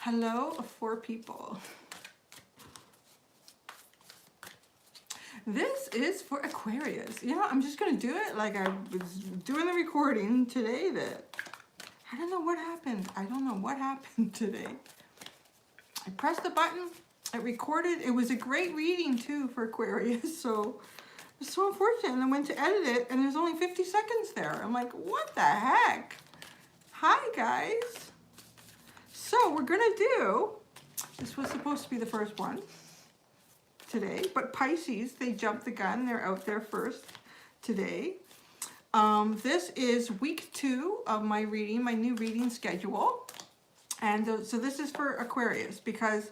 Hello, 4 people. This is for Aquarius. You know, I'm just going to do it like I was doing the recording today that I don't know what happened. I don't know what happened today. I pressed the button. It recorded. It was a great reading too for Aquarius. So it's so unfortunate. And I went to edit it and there's only 50 seconds there. I'm like, what the heck? Hi guys. So we're going to do, this was supposed to be the first one today, but Pisces, they jumped the gun. They're out there first today. This is week 2 of my reading, my new reading schedule. And so this is for Aquarius because,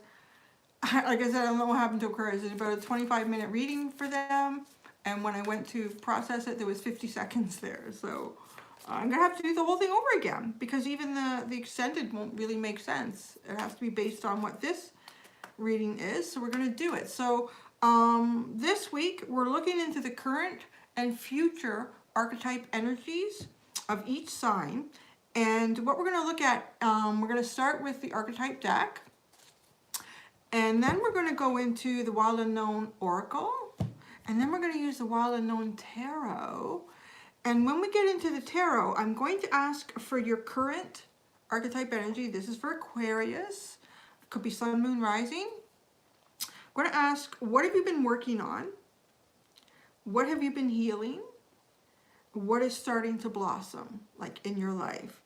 like I said, I don't know what happened to Aquarius. It's about a 25-minute reading for them. And when I went to process it, there was 50 seconds there. So I'm going to have to do the whole thing over again because even the extended won't really make sense. It has to be based on what this reading is. So we're going to do it. So this week, we're looking into the current and future archetype energies of each sign. And what we're going to look at, we're going to start with the archetype deck. And then we're going to go into the Wild Unknown Oracle. And then we're going to use the Wild Unknown Tarot. And when we get into the tarot, I'm going to ask for your current archetype energy. This is for Aquarius. It could be Sun, Moon, Rising. I'm going to ask, what have you been working on? What have you been healing? What is starting to blossom, like in your life?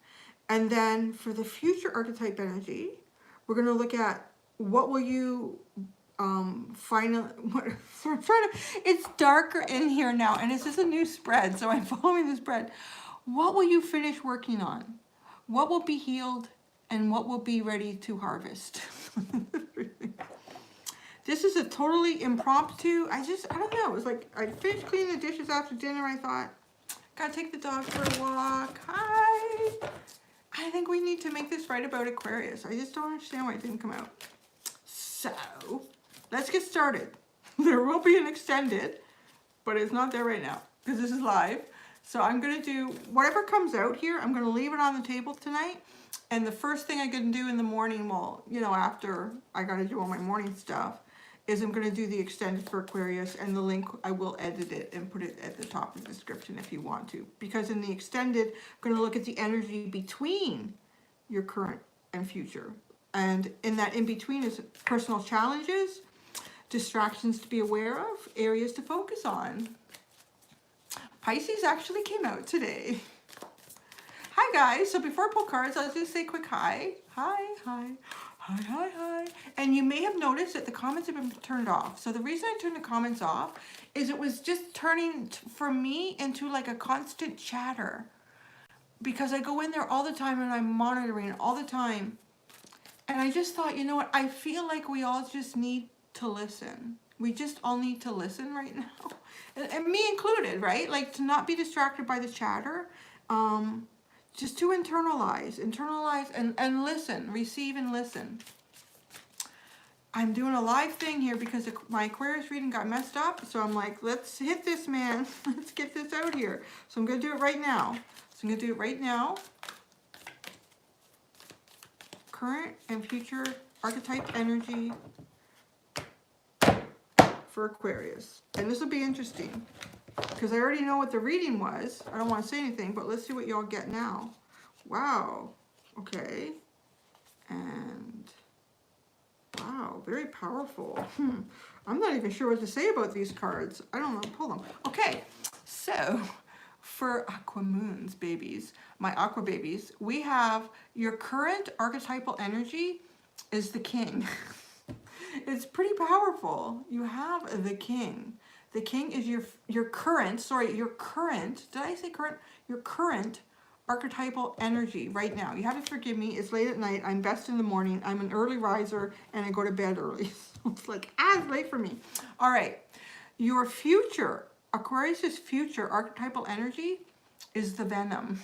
And then for the future archetype energy, we're going to look at what will you it's darker in here now, and this is a new spread, so I'm following the spread. What will you finish working on? What will be healed, and what will be ready to harvest? This is a totally impromptu, I don't know, it was like, I finished cleaning the dishes after dinner, I thought, gotta take the dog for a walk, hi! I think we need to make this right about Aquarius. I just don't understand why it didn't come out. So, let's get started. There will be an extended, but it's not there right now because this is live. So I'm going to do whatever comes out here. I'm going to leave it on the table tonight. And the first thing I can do in the morning, well, you know, after I got to do all my morning stuff, is I'm going to do the extended for Aquarius, and the link, I will edit it and put it at the top of the description if you want to. Because in the extended, I'm going to look at the energy between your current and future. And in that in-between is personal challenges, distractions to be aware of, areas to focus on. Pisces actually came out today. Hi guys, so before I pull cards, I'll just say a quick hi. Hi, hi, hi, hi, hi. And you may have noticed that the comments have been turned off. So the reason I turned the comments off is it was just turning, for me, into like a constant chatter. Because I go in there all the time and I'm monitoring it all the time. And I just thought, you know what, I feel like we all just need to listen. We just all need to listen right now. And me included, right? Like to not be distracted by the chatter. Just to internalize and listen, receive and listen. I'm doing a live thing here because my Aquarius reading got messed up. So I'm like, let's hit this, man. Let's get this out here. So I'm going to do it right now. So I'm going to do it right now. Current and future archetype energy for Aquarius. And this will be interesting because I already know what the reading was. I don't want to say anything, but let's see what y'all get now. Wow. Okay. And wow, very powerful. I'm not even sure what to say about these cards. I don't know. Pull them. Okay. So for Aqua Moons babies, my Aqua babies, we have your current archetypal energy is the King. It's pretty powerful. You have the King. The King is your current, did I say current? Your current archetypal energy right now. You have to forgive me. It's late at night. I'm best in the morning. I'm an early riser and I go to bed early. So it's like, it's late for me. All right. Your future, Aquarius's future archetypal energy is the Venom.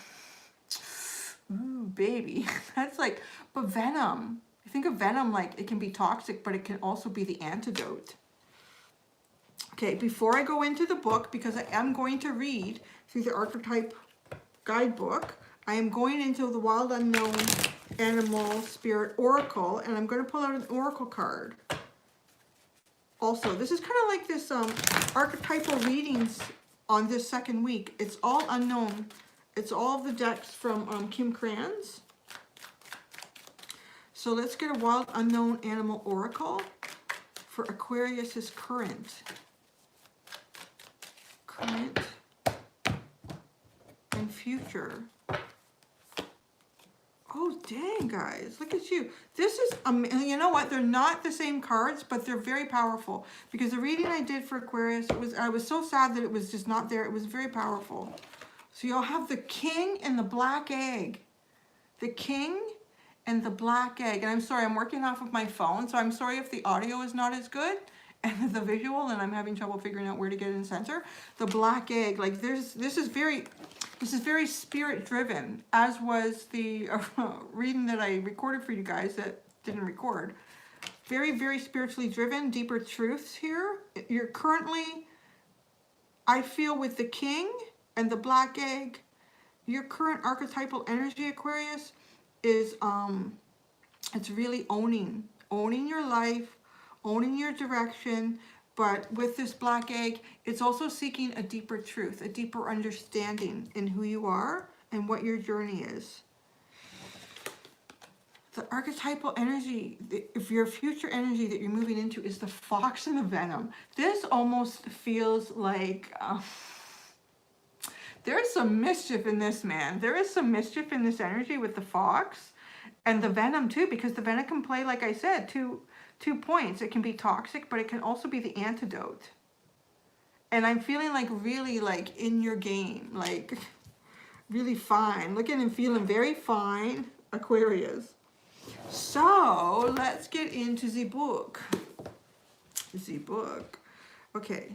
Ooh, baby. That's like, but Venom. You think of Venom like it can be toxic, but it can also be the antidote. Okay, before I go into the book, because I am going to read through the Archetype guidebook, I am going into the Wild Unknown animal spirit oracle, and I'm going to pull out an oracle card. Also, this is kind of like this archetypal readings on this second week. It's all unknown. It's all the decks from Kim Kranz. So let's get a wild unknown animal oracle for Aquarius's current and future. Oh, dang, guys, look at you. This is, you know what? They're not the same cards, but they're very powerful. Because the reading I did for Aquarius, I was so sad that it was just not there. It was very powerful. So you'll have the king and the black egg. The king and the black egg. And I'm sorry, I'm working off of my phone, so I'm sorry if the audio is not as good and the visual, and I'm having trouble figuring out where to get it in center. The black egg, like this is very spirit driven, as was the reading that I recorded for you guys that didn't record. Very, very spiritually driven, deeper truths here. You're currently, I feel, with the king and the black egg, your current archetypal energy, Aquarius, is it's really owning your life, owning your direction. But with this black egg, it's also seeking a deeper truth, a deeper understanding in who you are and what your journey is. The archetypal energy, if your future energy that you're moving into is the fox and the venom. This almost feels like there is some mischief in this, man. There is some mischief in this energy with the fox and the venom too, because the venom can play, like I said, two points. It can be toxic, but it can also be the antidote. And I'm feeling like really like in your game, like really fine. Looking and feeling very fine, Aquarius. So let's get into the book. Okay,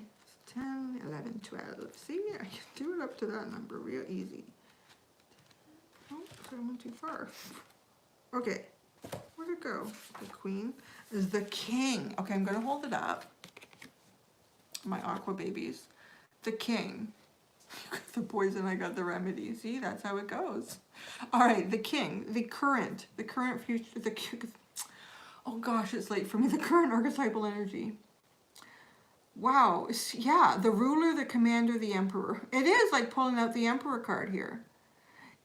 10, 11, 12. See, I can do it up to that number real easy. Oh, I went too far. Okay, where'd it go? The queen is the king. Okay, I'm going to hold it up. My aqua babies. The king. The poison, I got the remedy. See, that's how it goes. All right, the king, the current future, oh gosh, it's late for me. The current archetypal energy. Wow, yeah, the ruler, the commander, the emperor. It is like pulling out the emperor card here.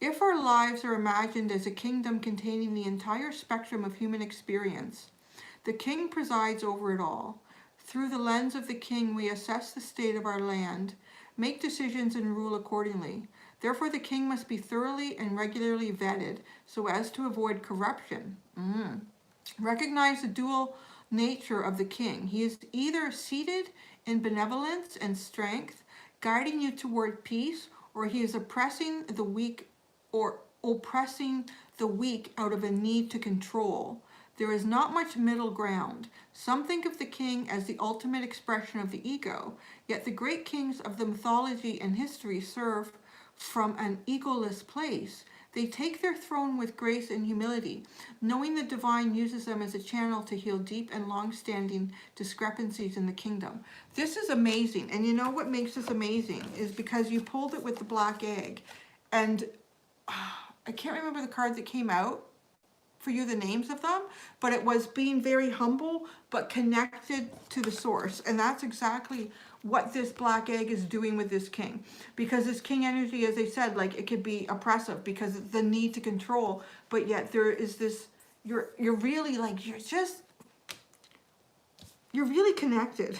If our lives are imagined as a kingdom containing the entire spectrum of human experience, the king presides over it all. Through the lens of the king, we assess the state of our land, make decisions and rule accordingly. Therefore, the king must be thoroughly and regularly vetted so as to avoid corruption. Recognize the dual nature of the king. He is either seated in benevolence and strength, guiding you toward peace, or he is oppressing the weak out of a need to control. There is not much middle ground. Some think of the king as the ultimate expression of the ego, yet the great kings of the mythology and history serve from an egoless place. They take their throne with grace and humility, knowing the divine uses them as a channel to heal deep and long-standing discrepancies in the kingdom. This is amazing, and you know what makes this amazing is because you pulled it with the black egg, and I can't remember the cards that came out for you, the names of them, but it was being very humble but connected to the source, and that's exactly what this black egg is doing with this king. Because this king energy, as I said, like it could be oppressive because of the need to control, but yet there is this, you're really like, you're really connected.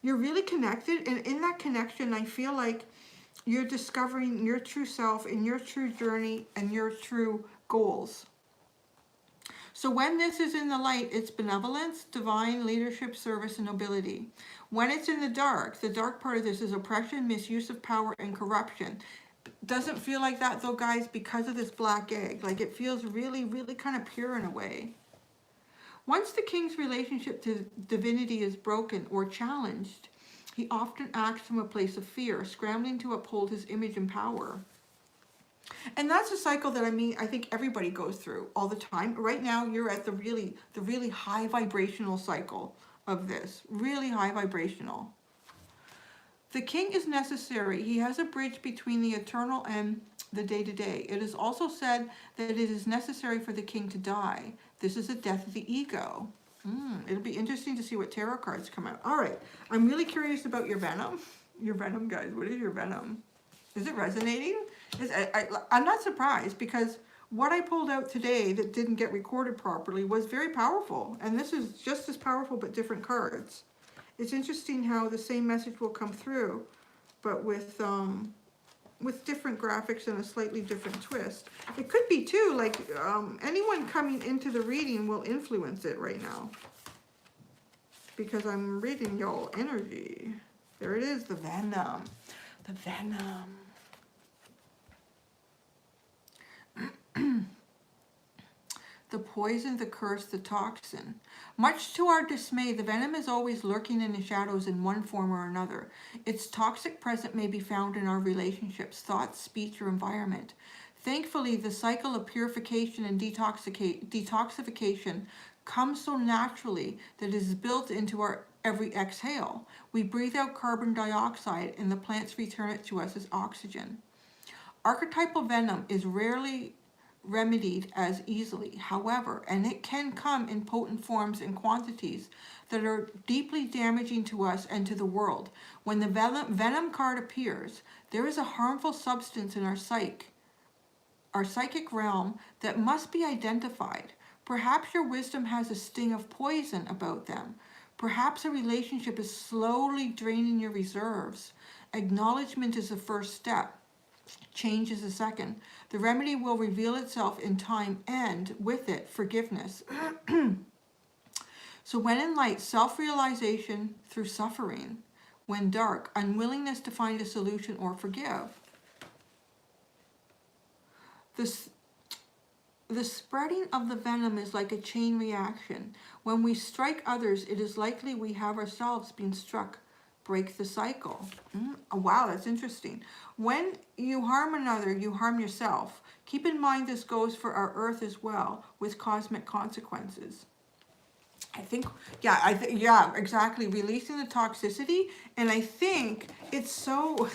You're really connected, and in that connection, I feel like you're discovering your true self and your true journey and your true goals. So when this is in the light, it's benevolence, divine leadership, service, and nobility. When it's in the dark part of this is oppression, misuse of power, and corruption. Doesn't feel like that though, guys, because of this black egg. Like it feels really, really kind of pure in a way. Once the king's relationship to divinity is broken or challenged, he often acts from a place of fear, scrambling to uphold his image and power. And that's a cycle that I think everybody goes through all the time. Right now, you're at the really high vibrational cycle of this. Really high vibrational. The king is necessary. He has a bridge between the eternal and the day-to-day. It is also said that it is necessary for the king to die. This is the death of the ego. It'll be interesting to see what tarot cards come out. All right, I'm really curious about your venom. Your venom, guys. What is your venom? Is it resonating? I'm not surprised, because what I pulled out today that didn't get recorded properly was very powerful. And this is just as powerful, but different cards. It's interesting how the same message will come through, but with different graphics and a slightly different twist. It could be too, like, anyone coming into the reading will influence it right now, because I'm reading y'all energy. There it is, the venom. The venom. The poison, the curse, the toxin. Much to our dismay, the venom is always lurking in the shadows in one form or another. Its toxic presence may be found in our relationships, thoughts, speech, or environment. Thankfully, the cycle of purification and detoxification comes so naturally that it is built into our every exhale. We breathe out carbon dioxide, and the plants return it to us as oxygen. Archetypal venom is rarely remedied as easily, however, and it can come in potent forms and quantities that are deeply damaging to us and to the world. When the venom card appears, there is a harmful substance in our psychic realm that must be identified. Perhaps your wisdom has a sting of poison about them. Perhaps a relationship is slowly draining your reserves. Acknowledgement is the first step. Change is the second. The remedy will reveal itself in time, and with it, forgiveness. So when in light, self-realization through suffering. When dark, unwillingness to find a solution or forgive. The spreading of the venom is like a chain reaction. When we strike others, it is likely we have ourselves been struck. Break the cycle. Oh, wow, that's interesting. When you harm another, you harm yourself. Keep in mind this goes for our earth as well, with cosmic consequences. I think, yeah, exactly. Releasing the toxicity, and I think it's so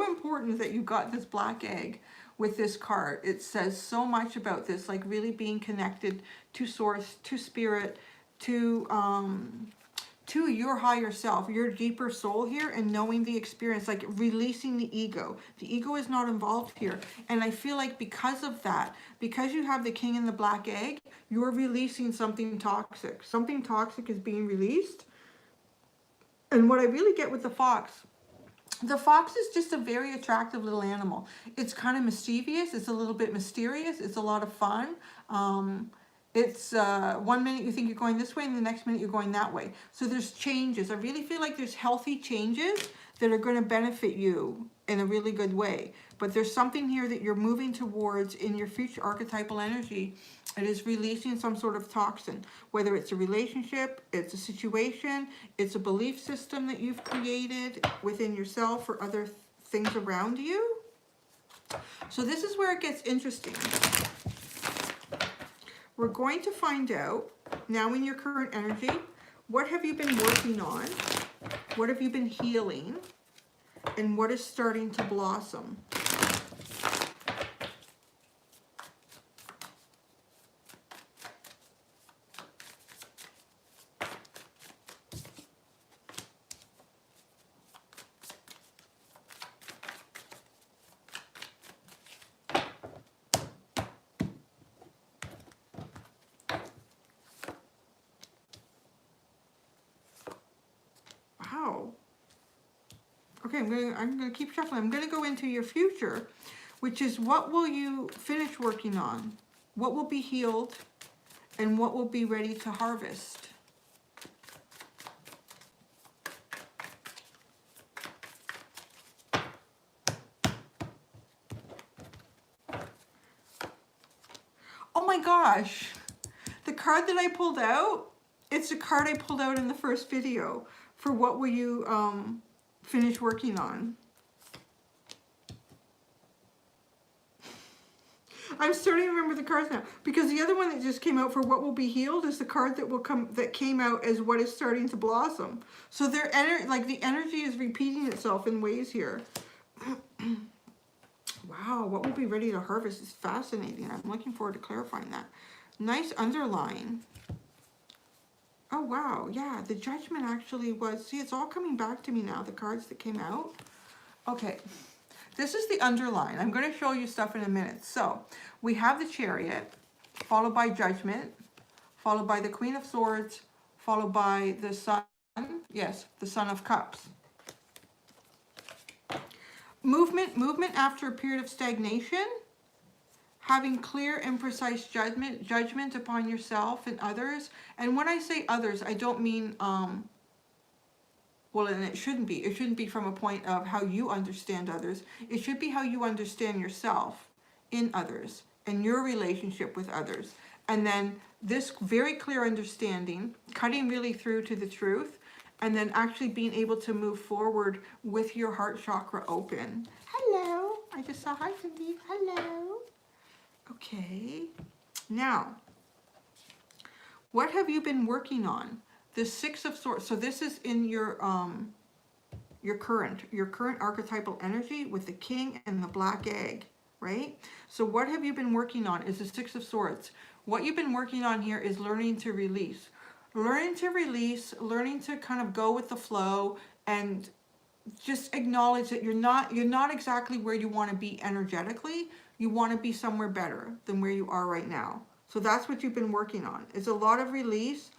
important that you got this black egg with this card. It says so much about this, like really being connected to source, to spirit, to your higher self, your deeper soul here, and knowing the experience, like releasing the ego. The ego is not involved here. And I feel like because of that, because you have the king and the black egg, you're releasing something toxic. Something toxic is being released. And what I really get with the fox is just a very attractive little animal. It's kind of mischievous. It's a little bit mysterious. It's a lot of fun. It's 1 minute you think you're going this way, and the next minute you're going that way. So there's changes. I really feel like there's healthy changes that are going to benefit you in a really good way. But there's something here that you're moving towards in your future archetypal energy. It is releasing some sort of toxin, whether it's a relationship, it's a situation, it's a belief system that you've created within yourself or other things around you. So this is where it gets interesting. We're going to find out now in your current energy, what have you been working on? What have you been healing? And what is starting to blossom? Wow. Okay, I'm gonna keep shuffling. I'm gonna go into your future, which is what will you finish working on? What will be healed and what will be ready to harvest? Oh my gosh. The card that I pulled out, it's a card I pulled out in the first video for what will you finish working on. I'm starting to remember the cards now, because the other one that just came out for what will be healed is the card that came out as what is starting to blossom. So the energy is repeating itself in ways here. Wow, Wow, what will be ready to harvest is fascinating. I'm looking forward to clarifying that. Nice underline. Oh, wow. Yeah, the Judgment actually was... See, it's all coming back to me now, the cards that came out. Okay, this is the underline. I'm going to show you stuff in a minute. So, we have the Chariot, followed by Judgment, followed by the Queen of Swords, followed by the Sun. Yes, the Sun of Cups. Movement after a period of stagnation. Having clear and precise judgment upon yourself and others. And when I say others, I don't mean, well, and it shouldn't be. It shouldn't be from a point of how you understand others. It should be how you understand yourself in others and your relationship with others. And then this very clear understanding, cutting really through to the truth, and then actually being able to move forward with your heart chakra open. Hello. I just saw hi, Cindy. Hello. Okay. Now, what have you been working on? The Six of Swords. So this is in your current archetypal energy with the King and the Black Egg, right? So what have you been working on is the Six of Swords. What you've been working on here is learning to release. Learning to release, learning to kind of go with the flow and just acknowledge that you're not exactly where you want to be energetically. You want to be somewhere better than where you are right now. So that's what you've been working on. It's a lot of release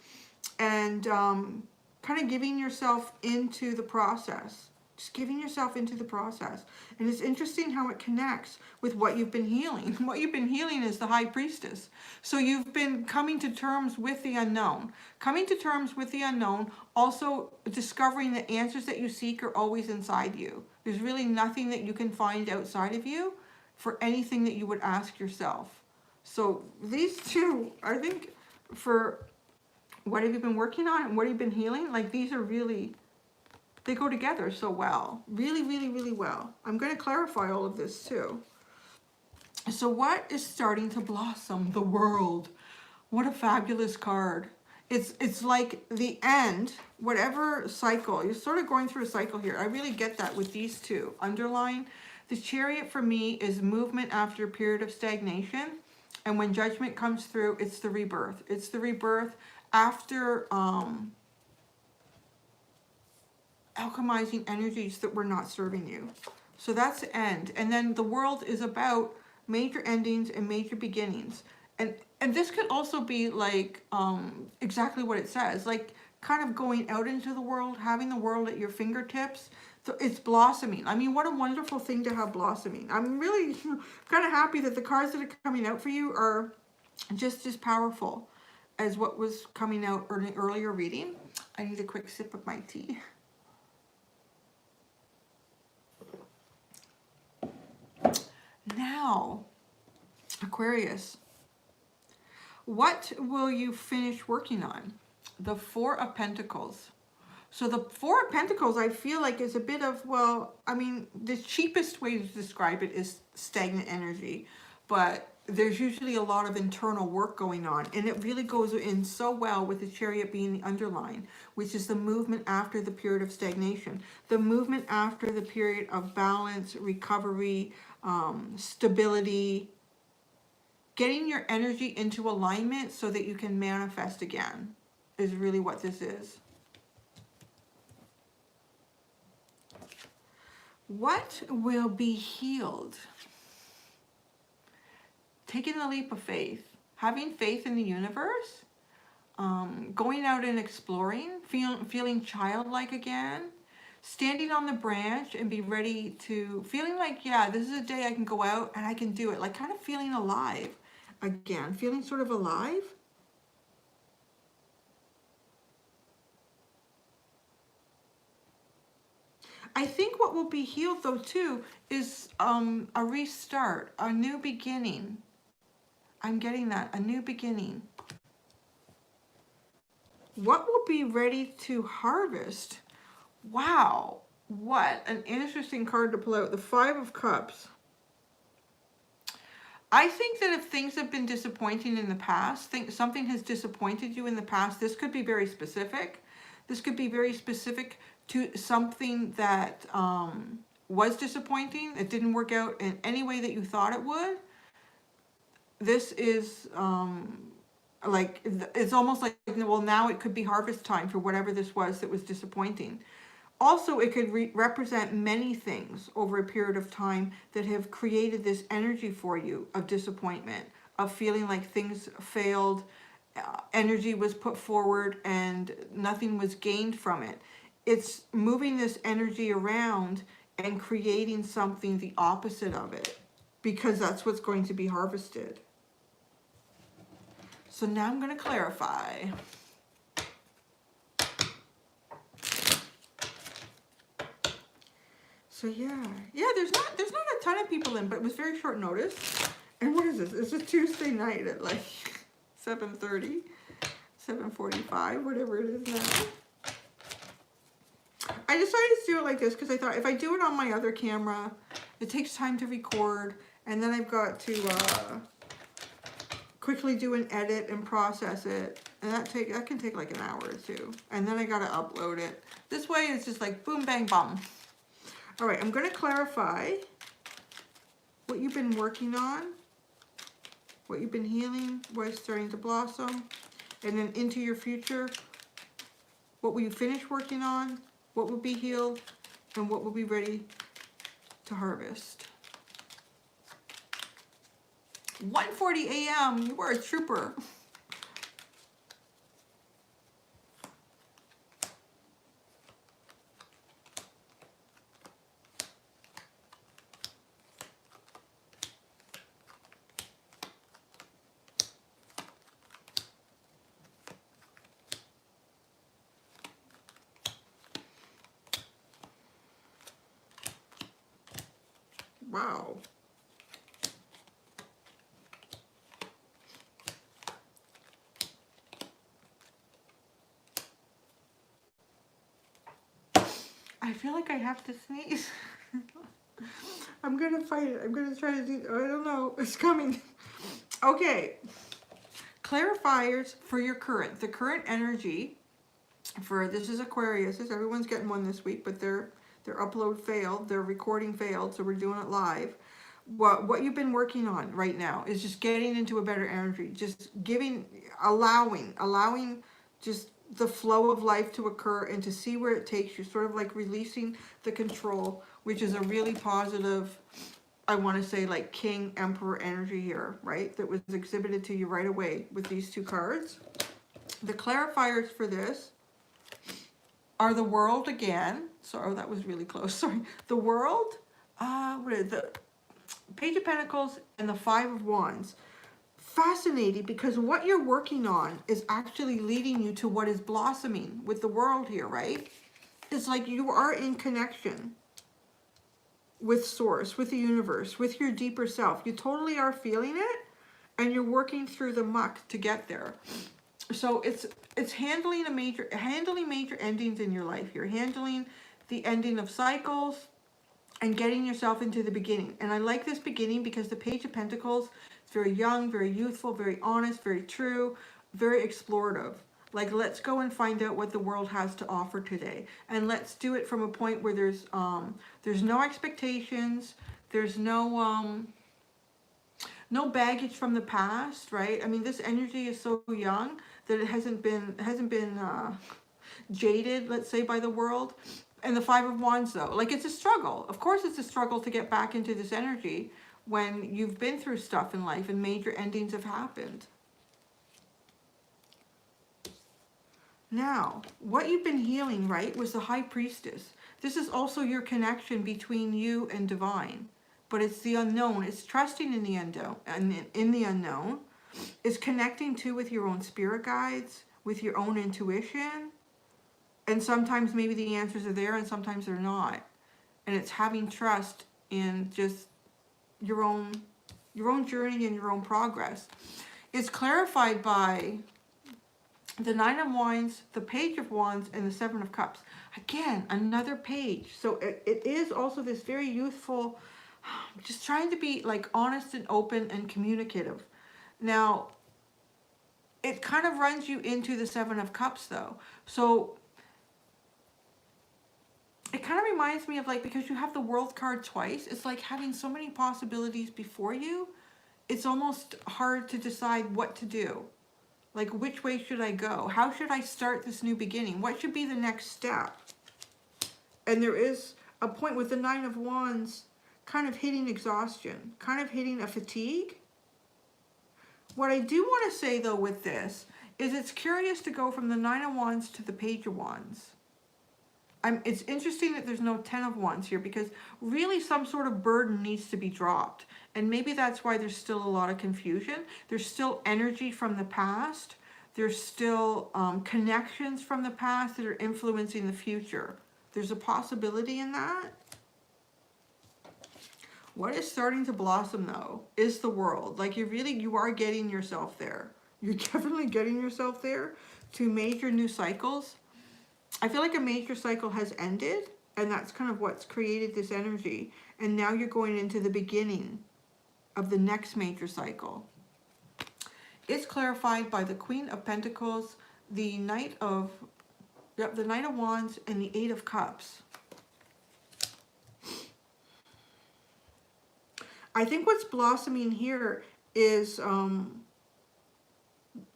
and kind of giving yourself into the process. Just giving yourself into the process. And it's interesting how it connects with what you've been healing. What you've been healing is the High Priestess. So you've been coming to terms with the unknown. Coming to terms with the unknown, also discovering the answers that you seek are always inside you. There's really nothing that you can find outside of you for anything that you would ask yourself. So these two, I think, for what have you been working on and what have you been healing, like these are really... They go together so well. Really, really, really well. I'm going to clarify all of this too. So what is starting to blossom? The world. What a fabulous card. It's like the end, whatever cycle. You're sort of going through a cycle here. I really get that with these two. Underline. The Chariot for me is movement after a period of stagnation. And when Judgment comes through, it's the rebirth. It's the rebirth after... alchemizing energies that were not serving you. So that's the end. And then the world is about major endings and major beginnings. And this could also be like exactly what it says, like kind of going out into the world, having the world at your fingertips. So it's blossoming. I mean, what a wonderful thing to have blossoming. I'm really kind of happy that the cards that are coming out for you are just as powerful as what was coming out in an earlier reading. I need a quick sip of my tea. Now, Aquarius, what will you finish working on? The Four of Pentacles. So the Four of Pentacles, I feel like is a bit of, well, I mean, the cheapest way to describe it is stagnant energy, but there's usually a lot of internal work going on, and it really goes in so well with the Chariot being the underline, which is the movement after the period of stagnation, the movement after the period of balance, recovery, stability, getting your energy into alignment so that you can manifest again is really what this is. What will be healed? Taking the leap of faith, having faith in the universe, going out and exploring, feeling childlike again, standing on the branch and be ready to, feeling like, yeah, this is a day I can go out and I can do it, like kind of feeling alive again, feeling sort of alive. I think what will be healed though too is a restart, a new beginning. I'm getting that, a new beginning. What will be ready to harvest? Wow, what an interesting card to pull out. The Five of Cups. I think that if things have been disappointing in the past, something has disappointed you in the past, this could be very specific. This could be very specific to something that was disappointing, it didn't work out in any way that you thought it would, this is like, it's almost like, well, now it could be harvest time for whatever this was that was disappointing. Also, it could represent many things over a period of time that have created this energy for you of disappointment, of feeling like things failed, energy was put forward and nothing was gained from it. It's moving this energy around and creating something the opposite of it, because that's what's going to be harvested. So now I'm going to clarify. So yeah, there's not a ton of people in, but it was very short notice. And what is this? It's a Tuesday night at like 7:30, 7:45, whatever it is now. I decided to do it like this because I thought if I do it on my other camera, it takes time to record, and then I've got to quickly do an edit and process it, and that can take like an hour or two, and then I gotta upload it. This way it's just like boom, bang, bum. All right, I'm going to clarify what you've been working on, what you've been healing, what's starting to blossom, and then into your future, what will you finish working on, what will be healed, and what will be ready to harvest. 1:40 a.m., you are a trooper. Wow. I feel like I have to sneeze. I'm going to fight it. I'm going to try to do, I don't know. It's coming. Okay. Clarifiers for your current. The current energy for, this is Aquarius. Everyone's getting one this week, but their upload failed. Their recording failed, so we're doing it live. What you've been working on right now is just getting into a better energy. Just allowing just the flow of life to occur and to see where it takes you, sort of like releasing the control, which is a really positive, I want to say like King, Emperor energy here, right? That was exhibited to you right away with these two cards. The clarifiers for this are the World again. Sorry, that was really close. Sorry. The World, what is the Page of Pentacles and the Five of Wands. Fascinating, because what you're working on is actually leading you to what is blossoming with the World here, right? It's like you are in connection with Source, with the universe, with your deeper self. You totally are feeling it, and you're working through the muck to get there. So it's handling major endings in your life. You're handling the ending of cycles and getting yourself into the beginning. And I like this beginning because the Page of Pentacles is very young, very youthful, very honest, very true, very explorative. Like, let's go and find out what the world has to offer today. And let's do it from a point where there's no expectations, there's no baggage from the past, right? I mean, this energy is so young that it hasn't been jaded, let's say, by the world. And the Five of Wands, though, like, it's a struggle. Of course, it's a struggle to get back into this energy when you've been through stuff in life and major endings have happened. Now, what you've been healing, right, was the High Priestess. This is also your connection between you and divine. But it's the unknown. It's trusting in the unknown. It's connecting too with your own spirit guides, with your own intuition. And sometimes maybe the answers are there and sometimes they're not. And it's having trust in just your own journey and your own progress. It's clarified by the Nine of Wands, the Page of Wands, and the Seven of Cups. Again, another page. So it is also this very youthful, just trying to be like honest and open and communicative. Now, it kind of runs you into the Seven of Cups though. So it kind of reminds me of like, because you have the World card twice, it's like having so many possibilities before you. It's almost hard to decide what to do. Like, which way should I go? How should I start this new beginning? What should be the next step? And there is a point with the Nine of Wands kind of hitting exhaustion, kind of hitting a fatigue. What I do want to say, though, with this is it's curious to go from the Nine of Wands to the Page of Wands. It's interesting that there's no Ten of Wands here, because really some sort of burden needs to be dropped. And maybe that's why there's still a lot of confusion. There's still energy from the past. There's still connections from the past that are influencing the future. There's a possibility in that. What is starting to blossom, though, is the world. Like, you are getting yourself there. You're definitely getting yourself there to major new cycles. I feel like a major cycle has ended, and that's kind of what's created this energy. And now you're going into the beginning of the next major cycle. It's clarified by the Queen of Pentacles, the Knight of Wands, and the Eight of Cups. I think what's blossoming here is,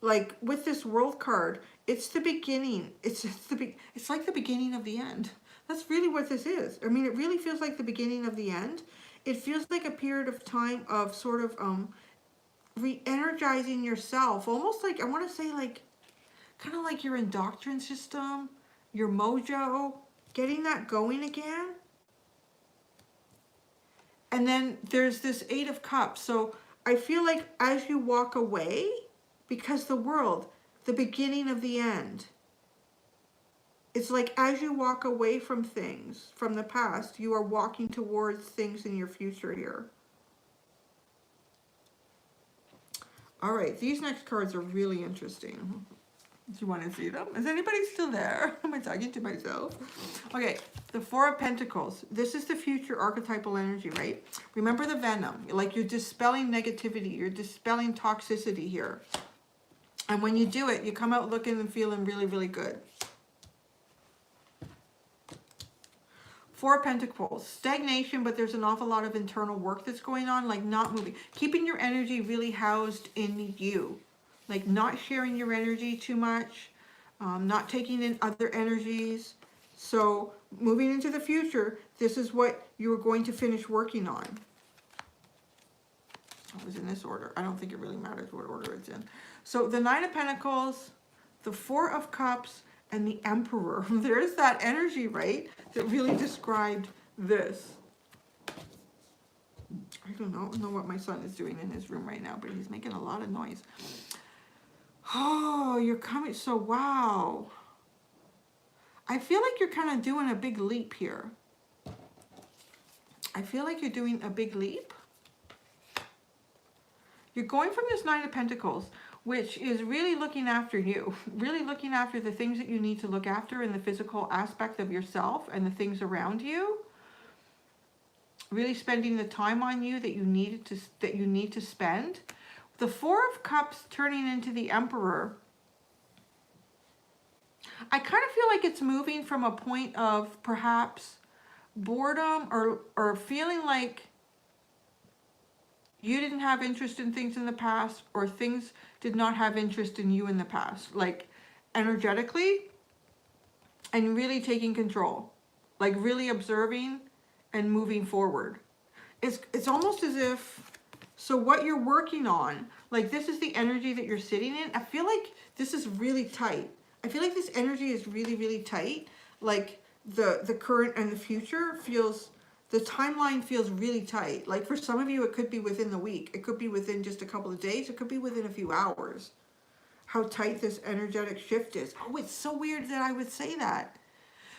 like with this World card, it's the beginning. It's like the beginning of the end. That's really what this is. I mean, it really feels like the beginning of the end. It feels like a period of time of sort of re-energizing yourself. Almost like, I want to say like, kind of like your endocrine system, your mojo, getting that going again. And then there's this Eight of Cups. So I feel like as you walk away, because the world, the beginning of the end. It's like as you walk away from things from the past, you are walking towards things in your future here. All right, these next cards are really interesting. Do you want to see them? Is anybody still there? Am I talking to myself? Okay, the Four of Pentacles. This is the future archetypal energy, right? Remember the venom. Like, you're dispelling negativity. You're dispelling toxicity here. And when you do it, you come out looking and feeling really, really good. Four of Pentacles. Stagnation, but there's an awful lot of internal work that's going on, like not moving. Keeping your energy really housed in you. Like not sharing your energy too much. Not taking in other energies. So moving into the future, this is what you are going to finish working on. It was in this order. I don't think it really matters what order it's in. So the Nine of Pentacles, the Four of Cups, and the Emperor. There's that energy, right? That really described this. I don't know what my son is doing in his room right now, but he's making a lot of noise. Oh, you're coming. So, wow. I feel like you're kind of doing a big leap here. I feel like you're doing a big leap. You're going from this Nine of Pentacles, which is really looking after you, really looking after the things that you need to look after in the physical aspect of yourself and the things around you. Really spending the time on you that you need to spend. The Four of Cups turning into the Emperor. I kind of feel like it's moving from a point of perhaps boredom or feeling like you didn't have interest in things in the past, or things did not have interest in you in the past, like energetically, and really taking control, like really observing and moving forward. It's almost as if, so what you're working on, like this is the energy that you're sitting in. I feel like this is really tight. I feel like this energy is really, really tight. Like the current and the future feels, the timeline feels really tight. Like for some of you, it could be within the week. It could be within just a couple of days. It could be within a few hours. How tight this energetic shift is. Oh, it's so weird that I would say that.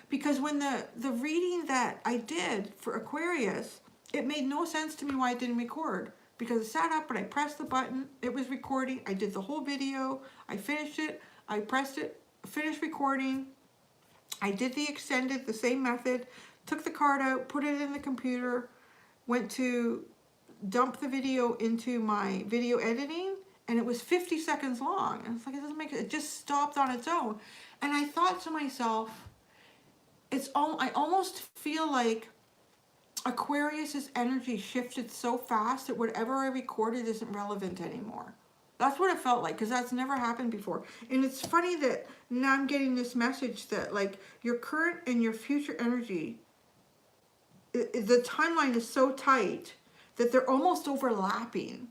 Because when the reading that I did for Aquarius, it made no sense to me why it didn't record. Because I sat up and I pressed the button. It was recording. I did the whole video. I finished it. I pressed it. Finished recording. I did the extended, the same method. Took the card out, put it in the computer, went to dump the video into my video editing, and it was 50 seconds long. And it's like, it doesn't make it just stopped on its own. And I thought to myself, it's all, I almost feel like Aquarius's energy shifted so fast that whatever I recorded isn't relevant anymore. That's what it felt like, because that's never happened before. And it's funny that now I'm getting this message that like your current and your future energy, the timeline is so tight that they're almost overlapping.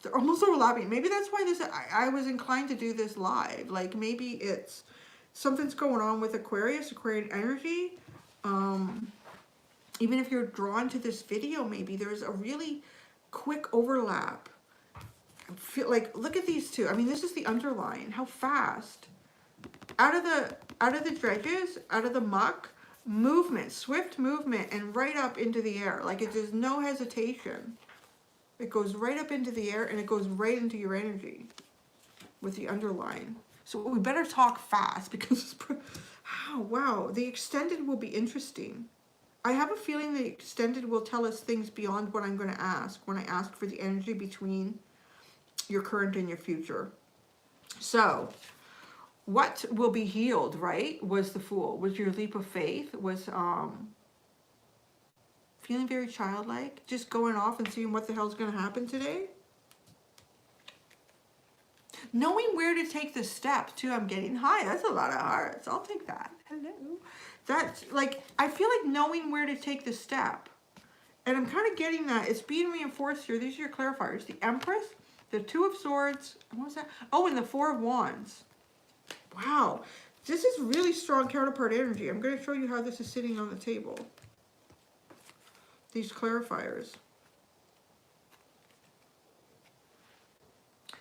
They're almost overlapping. Maybe that's why this, I was inclined to do this live. Like maybe it's something's going on with Aquarius, Aquarian energy. Even if you're drawn to this video, maybe there's a really quick overlap. I feel like, look at these two. I mean, this is the underline. How fast. Out of the dredges, out of the muck, movement, swift movement, and right up into the air. Like there's no hesitation. It goes right up into the air and it goes right into your energy with the underline. So we better talk fast because, oh, wow, the extended will be interesting. I have a feeling the extended will tell us things beyond what I'm going to ask when I ask for the energy between your current and your future. So what will be healed, right, was the Fool. Was your leap of faith, was feeling very childlike, just going off and seeing what the hell's going to happen today. Knowing where to take the step, too. I'm getting high. That's a lot of hearts. I'll take that. Hello. That's like, I feel like knowing where to take the step. And I'm kind of getting that. It's being reinforced here. These are your clarifiers. The Empress, the Two of Swords. What was that? Oh, and the Four of Wands. Wow. This is really strong counterpart energy. I'm going to show you how this is sitting on the table. These clarifiers.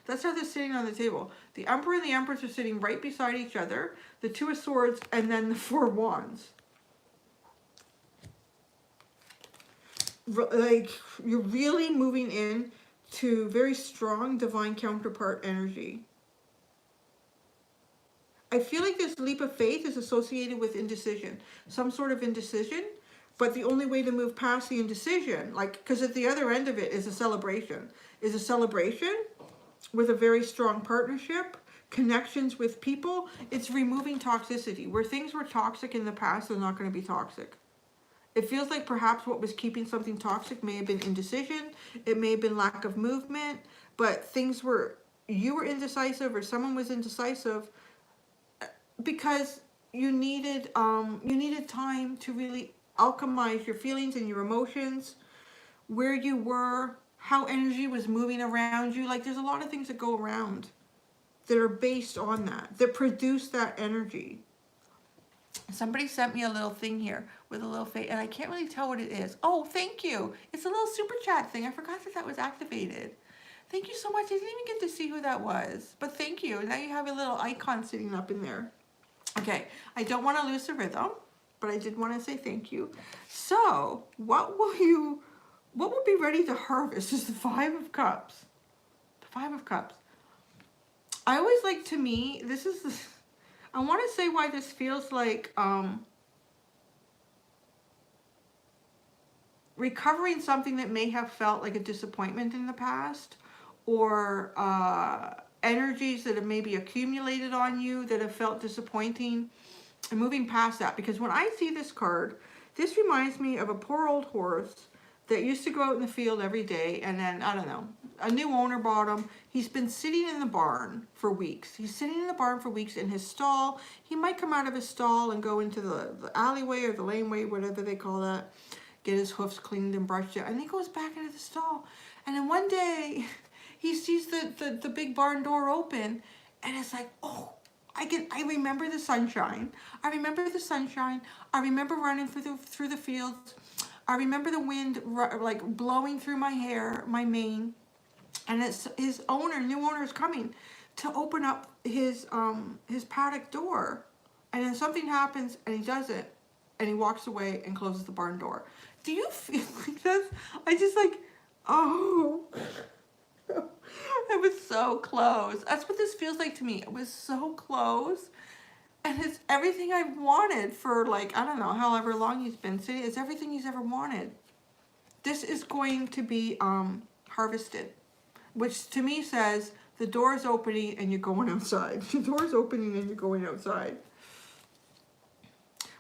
That's how they're sitting on the table. The Emperor and the Empress are sitting right beside each other. The Two of Swords and then the Four of Wands. Like, you're really moving in to very strong divine counterpart energy. I feel like this leap of faith is associated with indecision. Some sort of indecision. But the only way to move past the indecision, like, because at the other end of it is a celebration. Is a celebration with a very strong partnership, connections with people. It's removing toxicity. Where things were toxic in the past, they're not going to be toxic. It feels like perhaps what was keeping something toxic may have been indecision. It may have been lack of movement. But things were, you were indecisive or someone was indecisive because you needed time to really alchemize your feelings and your emotions, where you were, how energy was moving around you. Like, there's a lot of things that go around that are based on that produce that energy. Somebody sent me a little thing here with a little face, and I can't really tell what it is. Oh, thank you. It's a little super chat thing. I forgot that that was activated. Thank you so much. I didn't even get to see who that was, but thank you. Now you have a little icon sitting up in there. Okay, I don't want to lose the rhythm, but I did want to say thank you. So, what will be ready to harvest is the Five of Cups. The Five of Cups. I always like, to me, this is, I want to say why this feels like recovering something that may have felt like a disappointment in the past, or energies that have maybe accumulated on you that have felt disappointing, and moving past that. Because when I see this card, this reminds me of a poor old horse that used to go out in the field every day, and then, I don't know, a new owner bought him. He's been sitting in the barn for weeks. He's sitting in the barn for weeks in his stall. He might come out of his stall and go into the alleyway or the laneway, whatever they call that, get his hoofs cleaned and brushed out, and he goes back into the stall. And then one day, he sees the big barn door open, and it's like, oh, I remember the sunshine. I remember the sunshine. I remember running through the fields. I remember the wind like blowing through my hair, my mane. And it's his owner, new owner, is coming to open up his paddock door. And then something happens and he does it. And he walks away and closes the barn door. Do you feel like this? I just like, oh. It was so close. That's what this feels like to me. It was so close. And it's everything I've wanted for, like, I don't know, however long he's been sitting. It's everything he's ever wanted. This is going to be harvested. Which to me says the door is opening and you're going outside. The door is opening and you're going outside.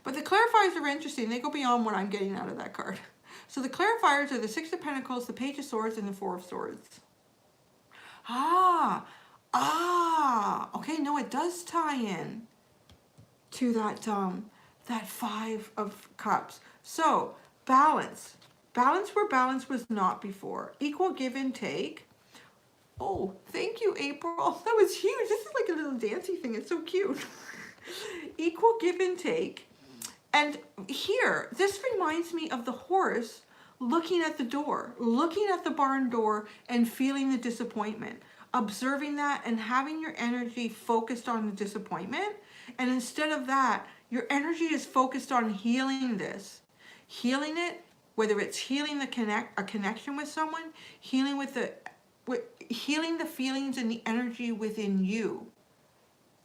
But the clarifiers are interesting. They go beyond what I'm getting out of that card. So the clarifiers are the Six of Pentacles, the Page of Swords, and the Four of Swords. Okay, no, it does tie in to that Five of Cups. So balance where balance was not before, equal give and take. Oh, thank you, April. That was huge. This is like a little dancey thing. It's so cute. Equal give and take. And here, this reminds me of the horse looking at the door, looking at the barn door and feeling the disappointment, observing that and having your energy focused on the disappointment. And instead of that, your energy is focused on healing this, healing it, whether it's healing a connection with someone, healing healing the feelings and the energy within you.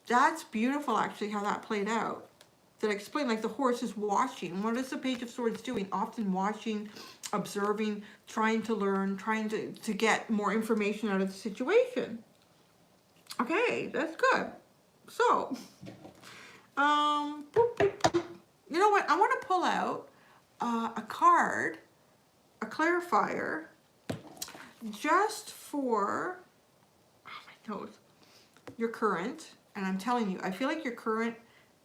That's beautiful, actually, how that played out. That explained, like the horse is watching. What is the Page of Swords doing? Often watching, observing, trying to learn, trying to get more information out of the situation. Okay, that's good. So, you know what? I want to pull out a card, a clarifier, just for, oh my nose, your current. And I'm telling you, I feel like your current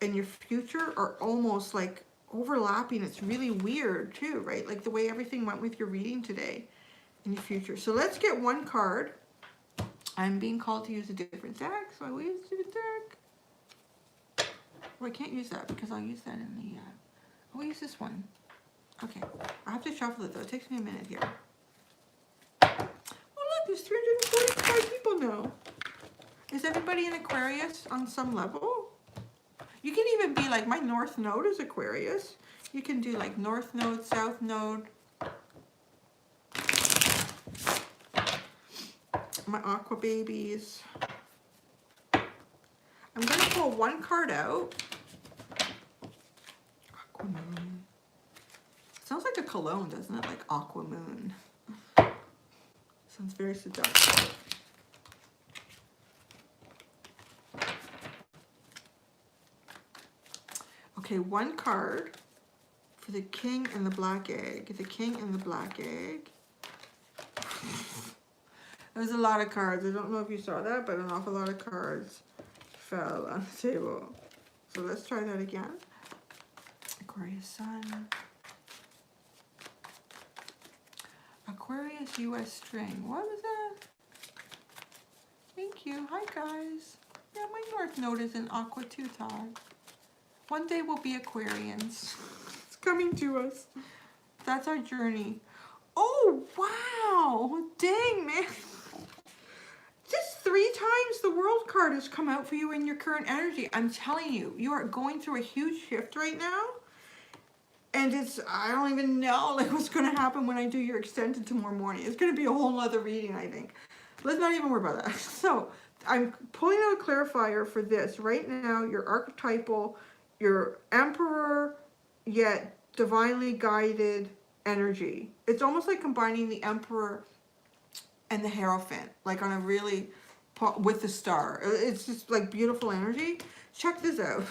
and your future are almost like overlapping. It's really weird too, right? Like the way everything went with your reading today in your future. So let's get one card. I'm being called to use a different deck, so I will use a different deck. Well, I can't use that because I'll use that in the, I'll use this one. Okay, I have to shuffle it though. It takes me a minute here. Oh look, there's 345 people now. Is everybody in Aquarius on some level? You can even be like, my North Node is Aquarius. You can do like North Node, South Node. My Aqua babies. I'm going to pull one card out. Aqua Moon. Sounds like a cologne, doesn't it? Like Aqua Moon. Sounds very seductive. Okay, one card for the King and the Black Egg. The King and the Black Egg. There's a lot of cards. I don't know if you saw that, but an awful lot of cards fell on the table. So let's try that again. Aquarius Sun. Aquarius US String. What was that? Thank you. Hi, guys. Yeah, my North Node is in Aqua too, Todd. One day we'll be Aquarians. It's coming to us. That's our journey. Oh, wow. Dang, man. Just 3 times the World card has come out for you in your current energy. I'm telling you, you are going through a huge shift right now. And it's, I don't even know like what's going to happen when I do your extended tomorrow morning. It's going to be a whole other reading, I think. Let's not even worry about that. So, I'm pulling out a clarifier for this. Right now, your archetypal, your emperor, yet divinely guided energy. It's almost like combining the emperor and the Hierophant, like on a really, with the star. It's just like beautiful energy. Check this out.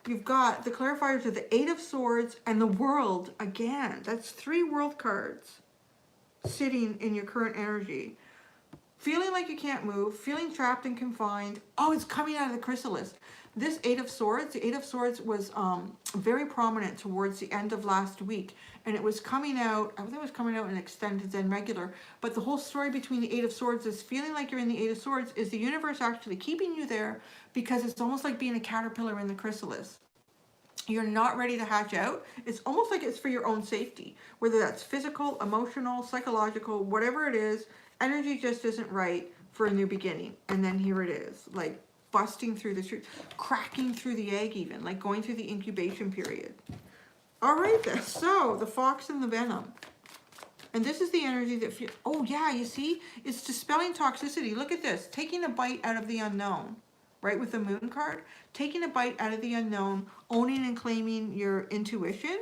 You've got the clarifiers of the Eight of Swords and the World again. That's 3 World cards sitting in your current energy. Feeling like you can't move, feeling trapped and confined. Oh, it's coming out of the chrysalis. This Eight of Swords, the Eight of Swords was very prominent towards the end of last week. And it was coming out, I think it was coming out in extended and regular. But the whole story between the Eight of Swords is feeling like you're in the Eight of Swords is the universe actually keeping you there because it's almost like being a caterpillar in the chrysalis. You're not ready to hatch out. It's almost like it's for your own safety. Whether that's physical, emotional, psychological, whatever it is, energy just isn't right for a new beginning. And then here it is, like busting through the truth, cracking through the egg even, like going through the incubation period. All right then, so the fox and the venom. And this is the energy that, oh yeah, you see, it's dispelling toxicity. Look at this, taking a bite out of the unknown, right, with the moon card. Taking a bite out of the unknown, owning and claiming your intuition.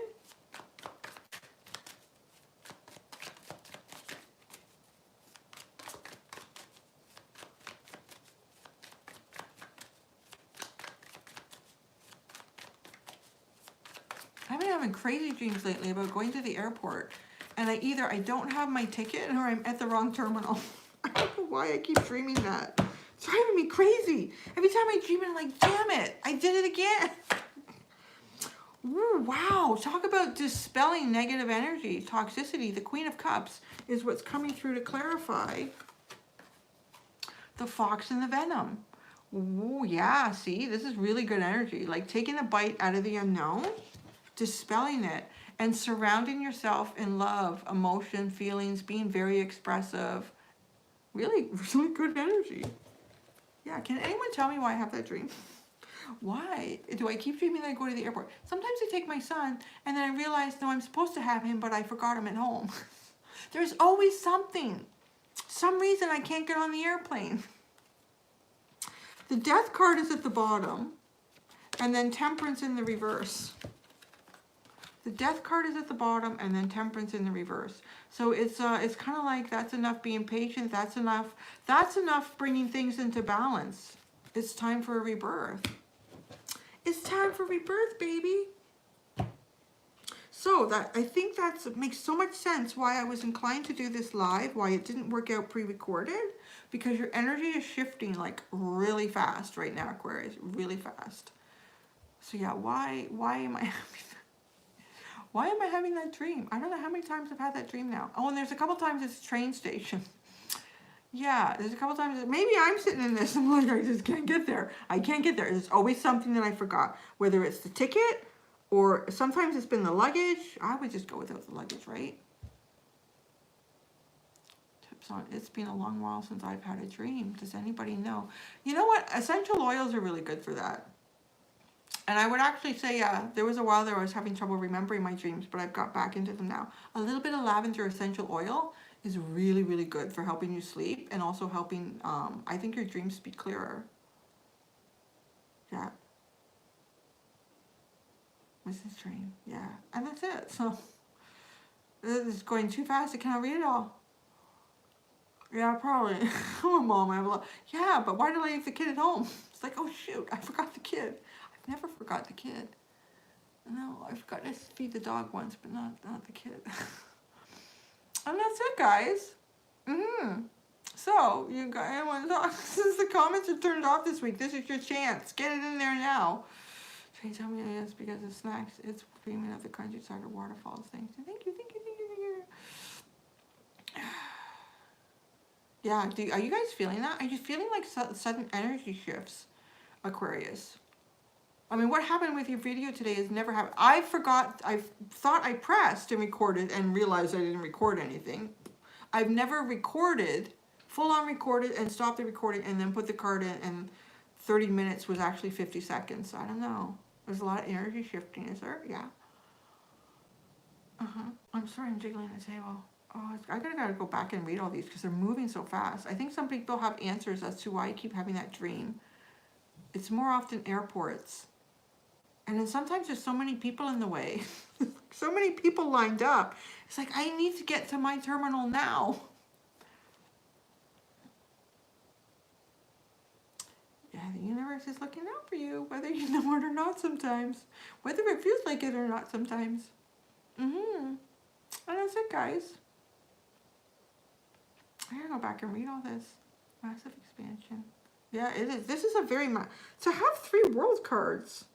been having crazy dreams lately about going to the airport, and I don't have my ticket or I'm at the wrong terminal. I don't know why I keep dreaming that. It's driving me crazy. Every time I dream it, I'm like, damn it, I did it again. Ooh, wow, talk about dispelling negative energy, toxicity. The Queen of Cups is what's coming through to clarify the fox and the venom. Ooh, yeah, see, this is really good energy. Like taking a bite out of the unknown, dispelling it, and surrounding yourself in love, emotion, feelings, being very expressive. Really, really good energy. Yeah, can anyone tell me why I have that dream? Why do I keep dreaming that I go to the airport? Sometimes I take my son, and then I realize, no, I'm supposed to have him, but I forgot him at home. There's always something. Some reason I can't get on the airplane. The Death card is at the bottom, and then Temperance in the reverse. The Death card is at the bottom, and then Temperance in the reverse. So it's kind of like, that's enough being patient. That's enough bringing things into balance. It's time for a rebirth. It's time for rebirth, baby. So I think that makes so much sense why I was inclined to do this live, why it didn't work out pre-recorded, because your energy is shifting like really fast right now, Aquarius, really fast. So yeah, why am I having that dream? I don't know how many times I've had that dream now. Oh, and there's a couple times it's train station. Yeah, there's a couple times, maybe I'm sitting in this, I'm like, I just can't get there. I can't get there. There's always something that I forgot, whether it's the ticket, or sometimes it's been the luggage. I would just go without the luggage, right? Tips on, it's been a long while since I've had a dream. Does anybody know? You know what? Essential oils are really good for that. And I would actually say, there was a while there I was having trouble remembering my dreams, but I've got back into them now. A little bit of lavender essential oil is really, really good for helping you sleep and also helping, I think, your dreams be clearer. Yeah. Mrs. Dream, yeah. And that's it. So, this is going too fast. I cannot read it all. Yeah, probably. I'm a mom. I have a lot. Yeah, but why did I leave the kid at home? It's like, oh shoot, I forgot the kid. I've never forgot the kid. No, I forgot to feed the dog once, but not the kid. And that's it, guys. So, you guys, since the comments are turned off this week, this is your chance. Get it in there now. Can you tell me it's because of snacks? It's dreaming of the countryside or waterfalls. Thank you, thank you, thank you, thank you, thank you. Yeah, are you guys feeling that? Are you feeling like sudden energy shifts, Aquarius? I mean, what happened with your video today has never happened. I thought I pressed and recorded and realized I didn't record anything. I've never recorded, full on recorded and stopped the recording and then put the card in, and 30 minutes was actually 50 seconds. I don't know. There's a lot of energy shifting, is there? Yeah. I'm sorry, I'm jiggling the table. Oh, I gotta go back and read all these because they're moving so fast. I think some people have answers as to why I keep having that dream. It's more often airports. And then sometimes there's so many people in the way. So many people lined up. It's like, I need to get to my terminal now. Yeah, the universe is looking out for you, whether you know it or not sometimes. Whether it feels like it or not sometimes. And that's it, guys. I gotta go back and read all this. Massive expansion. Yeah, it is. This is a very to have 3 world cards.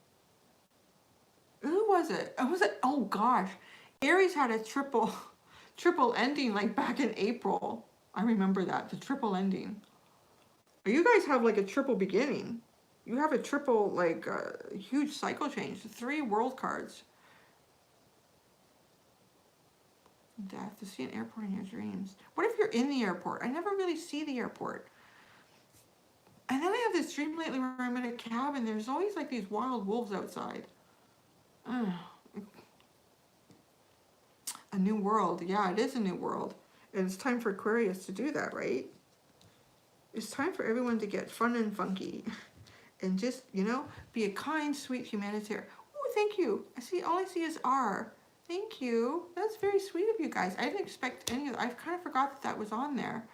Who was it? Oh gosh. Aries had a triple ending like back in April. I remember that, the triple ending. You guys have like a triple beginning. You have a triple, like, huge cycle change. 3 world cards. Death. To see an airport in your dreams. What if you're in the airport? I never really see the airport. And then I have this dream lately where I'm in a cabin. There's always like these wild wolves outside. A new world. Yeah, it is a new world. And it's time for Aquarius to do that, right? It's time for everyone to get fun and funky. And just, you know, be a kind, sweet humanitarian. Oh, thank you. All I see is R. Thank you. That's very sweet of you guys. I didn't expect any of that. I kind of forgot that was on there.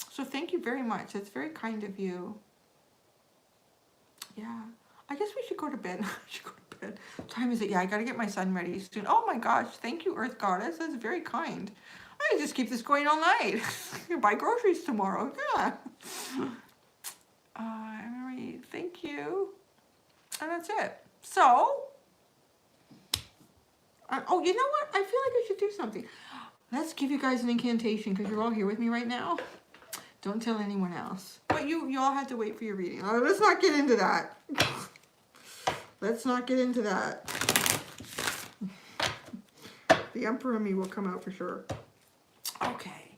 So thank you very much. That's very kind of you. Yeah. I guess we should go to bed. I should go to bed. bed. What time is it? Yeah, I gotta get my son ready soon. Oh my gosh, thank you, Earth Goddess. That's very kind. I just keep this going all night. Buy groceries tomorrow. Yeah. Emery, thank you. And that's it. So, oh, you know what? I feel like I should do something. Let's give you guys an incantation because you're all here with me right now. Don't tell anyone else. But you all had to wait for your reading. Let's not get into that. Let's not get into that. The Emperor and me will come out for sure. Okay.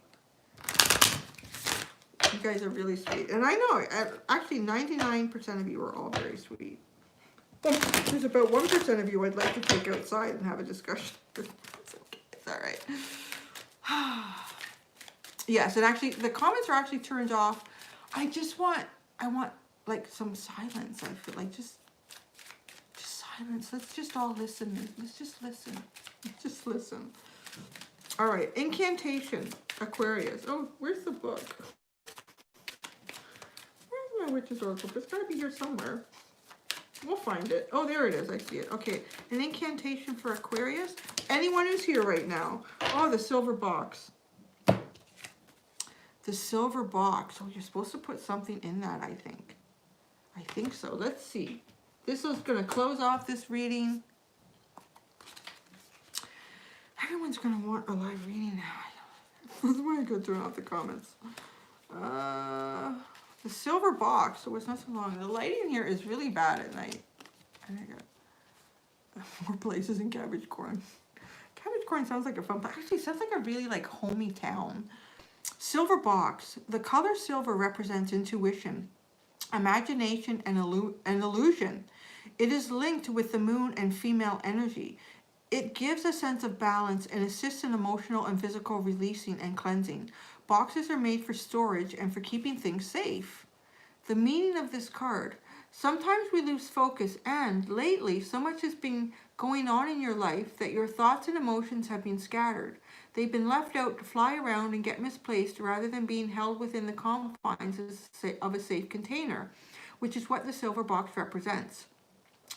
You guys are really sweet. And I know, actually 99% of you are all very sweet. There's about 1% of you I'd like to take outside and have a discussion. It's okay. It's all right. Yes, and actually the comments are actually turned off. I want like some silence. I feel like just silence. Let's just all listen. Let's just listen. Let's just listen. All right, Incantation, Aquarius. Oh, where's the book? Where's my Witch's Oracle? It's gotta be here somewhere. We'll find it. Oh, there it is. I see it. Okay, an incantation for Aquarius. Anyone who's here right now. Oh, the silver box. The silver box. Oh, you're supposed to put something in that, I think. I think so. Let's see. This is going to close off this reading. Everyone's going to want a live reading now. That's why I go through off the comments. The silver box. So it's not so long. The lighting here is really bad at night. And I got more places in Cabbage Corn. Cabbage Corn sounds like a fun place. Actually, it sounds like a really like homey town. Silver box. The color silver represents intuition, imagination, and illusion. It is linked with the moon and female energy. It gives a sense of balance and assists in emotional and physical releasing and cleansing. Boxes are made for storage and for keeping things safe. The meaning of this card. Sometimes we lose focus, and lately so much has been going on in your life that your thoughts and emotions have been scattered. They've been left out to fly around and get misplaced rather than being held within the confines of a safe container, which is what the silver box represents.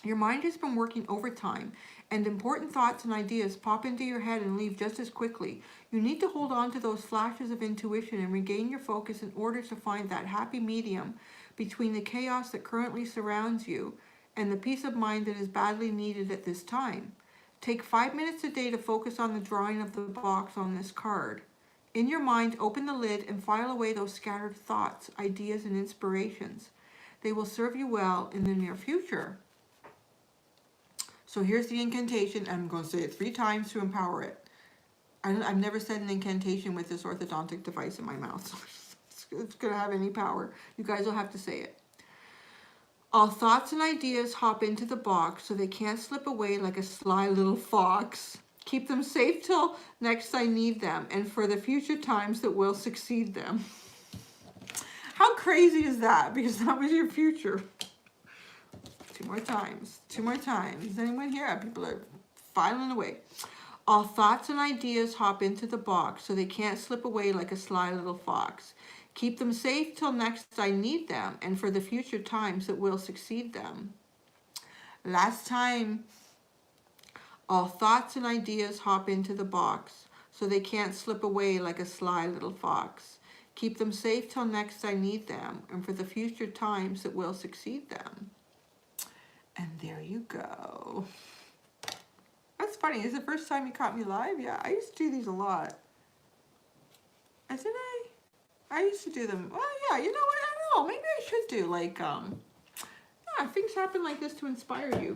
Your mind has been working overtime, and important thoughts and ideas pop into your head and leave just as quickly. You need to hold on to those flashes of intuition and regain your focus in order to find that happy medium between the chaos that currently surrounds you and the peace of mind that is badly needed at this time. Take 5 minutes a day to focus on the drawing of the box on this card. In your mind, open the lid and file away those scattered thoughts, ideas, and inspirations. They will serve you well in the near future. So here's the incantation. I'm going to say it 3 times to empower it. I've never said an incantation with this orthodontic device in my mouth. So it's going to have any power. You guys will have to say it. All thoughts and ideas hop into the box so they can't slip away like a sly little fox. Keep them safe till next I need them and for the future times that will succeed them. How crazy is that? Because that was your future. 2 more times. 2 more times. Is anyone here? People are filing away. All thoughts and ideas hop into the box so they can't slip away like a sly little fox. Keep them safe till next I need them and for the future times that will succeed them. Last time. All thoughts and ideas hop into the box so they can't slip away like a sly little fox. Keep them safe till next I need them and for the future times that will succeed them. And there you go. That's funny. Is it the first time you caught me live? Yeah, I used to do these a lot. Did I? I used to do them. Well, yeah, you know what? I don't know. Maybe I should do like, yeah, things happen like this to inspire you.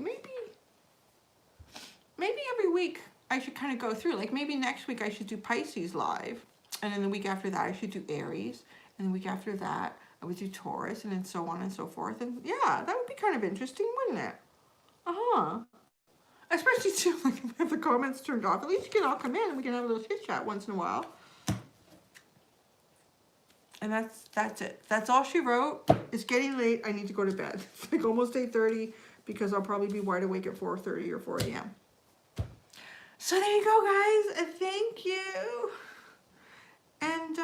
Maybe every week I should kind of go through. Like maybe next week I should do Pisces live. And then the week after that I should do Aries. And the week after that I would do Taurus and then so on and so forth. And yeah, that would be kind of interesting, wouldn't it? Uh-huh. Especially too, like if the comments turned off. At least you can all come in and we can have a little chit chat once in a while. And that's it. That's all she wrote. It's getting late. I need to go to bed. It's like almost 8:30 because I'll probably be wide awake at 4:30 or 4 a.m. So there you go, guys. Thank you. And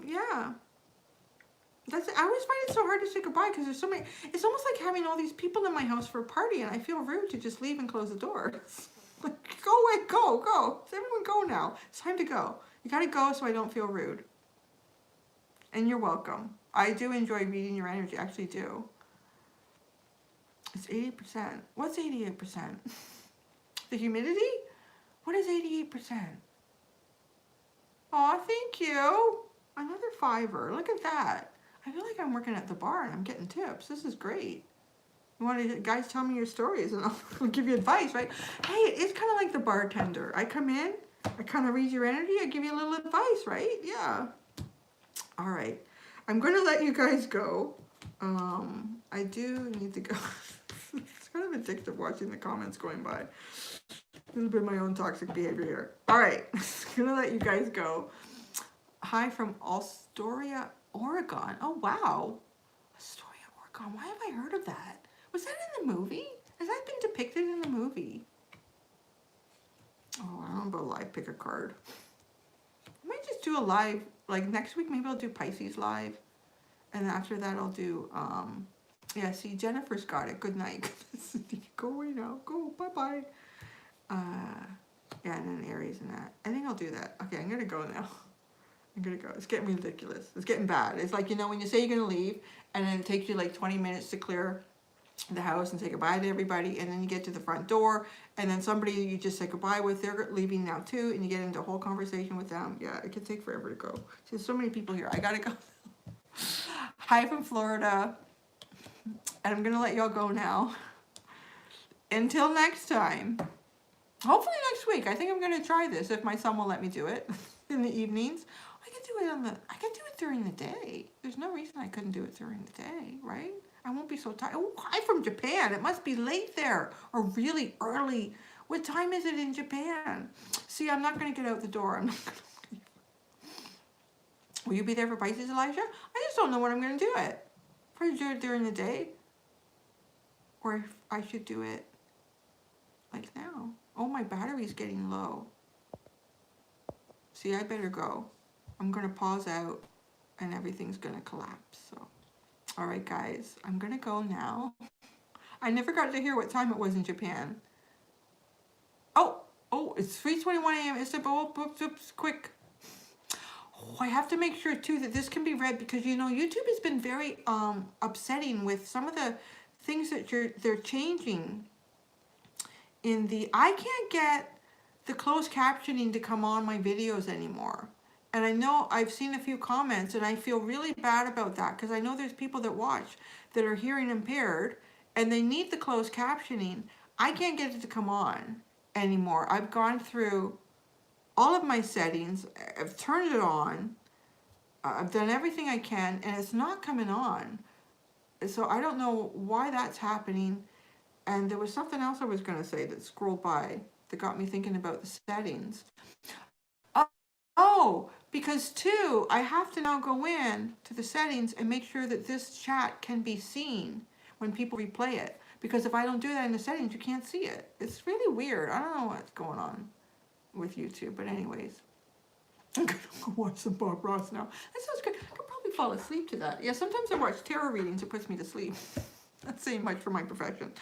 yeah. I always find it so hard to say goodbye because there's so many. It's almost like having all these people in my house for a party, and I feel rude to just leave and close the door. Like, go away, go. Does everyone go now? It's time to go. You gotta go so I don't feel rude. And you're welcome. I do enjoy reading your energy. I actually do. It's 80%. What's 88%? The humidity? What is 88%? Aw, thank you. Another $5. Look at that. I feel like I'm working at the bar and I'm getting tips. This is great. You want to, guys, tell me your stories and I'll give you advice, right? Hey, it's kind of like the bartender. I come in, I kind of read your energy, I give you a little advice, right? Yeah. All right. I'm going to let you guys go. I do need to go. It's kind of addictive watching the comments going by. A little bit of my own toxic behavior here. All right. I'm going to let you guys go. Hi from Astoria, Oregon. Oh, wow. Astoria, Oregon. Why have I heard of that? Was that in the movie? Has that been depicted in the movie? Oh, I don't know about live pick a card. I might just do a live, like next week, maybe I'll do Pisces live. And after that, I'll do, yeah, see, Jennifer's got it. Good night. Go away now. Go. Bye-bye. Yeah, and then Aries and that. I think I'll do that. Okay, I'm going to go now. I'm going to go. It's getting ridiculous. It's getting bad. It's like, you know, when you say you're going to leave, and then it takes you like 20 minutes to clear the house and say goodbye to everybody, and then you get to the front door, and then somebody you just say goodbye with, they're leaving now too, and you get into a whole conversation with them. Yeah, it can take forever to go. There's so many people here. I gotta go. Hi from Florida, and I'm gonna let y'all go now. Until next time. Hopefully next week. I think I'm gonna try this if my son will let me do it in the evenings. I can do it I can do it during the day. There's no reason I couldn't do it during the day, right? I won't be so tired. Oh, hi from Japan. It must be late there or really early. What time is it in Japan? See, I'm not going to get out the door. I'm not going to. Will you be there for Pisces, Elijah? I just don't know when I'm going to do it. If I do it during the day, or if I should do it like now. Oh, my battery's getting low. See, I better go. I'm going to pause out and everything's going to collapse. So. All right, guys, I'm going to go now. I never got to hear what time it was in Japan. Oh, it's 3:21 a.m. Istanbul. Oops, quick. Oh, I have to make sure, too, that this can be read because, you know, YouTube has been very upsetting with some of the things that they're changing in the... I can't get the closed captioning to come on my videos anymore. And I know I've seen a few comments and I feel really bad about that because I know there's people that watch that are hearing impaired and they need the closed captioning. I can't get it to come on anymore. I've gone through all of my settings. I've turned it on. I've done everything I can and it's not coming on. So I don't know why that's happening. And there was something else I was going to say that scrolled by that got me thinking about the settings. Oh, because too, I have to now go in to the settings and make sure that this chat can be seen when people replay it. Because if I don't do that in the settings, you can't see it. It's really weird. I don't know what's going on with YouTube. But anyways, I'm going to go watch some Bob Ross now. That sounds good. I could probably fall asleep to that. Yeah, sometimes I watch tarot readings. It puts me to sleep. That's saying much for my profession.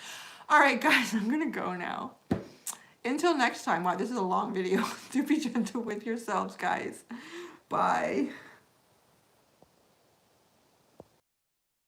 All right, guys, I'm going to go now. Until next time. Wow, this is a long video. Do be gentle with yourselves, guys. Bye.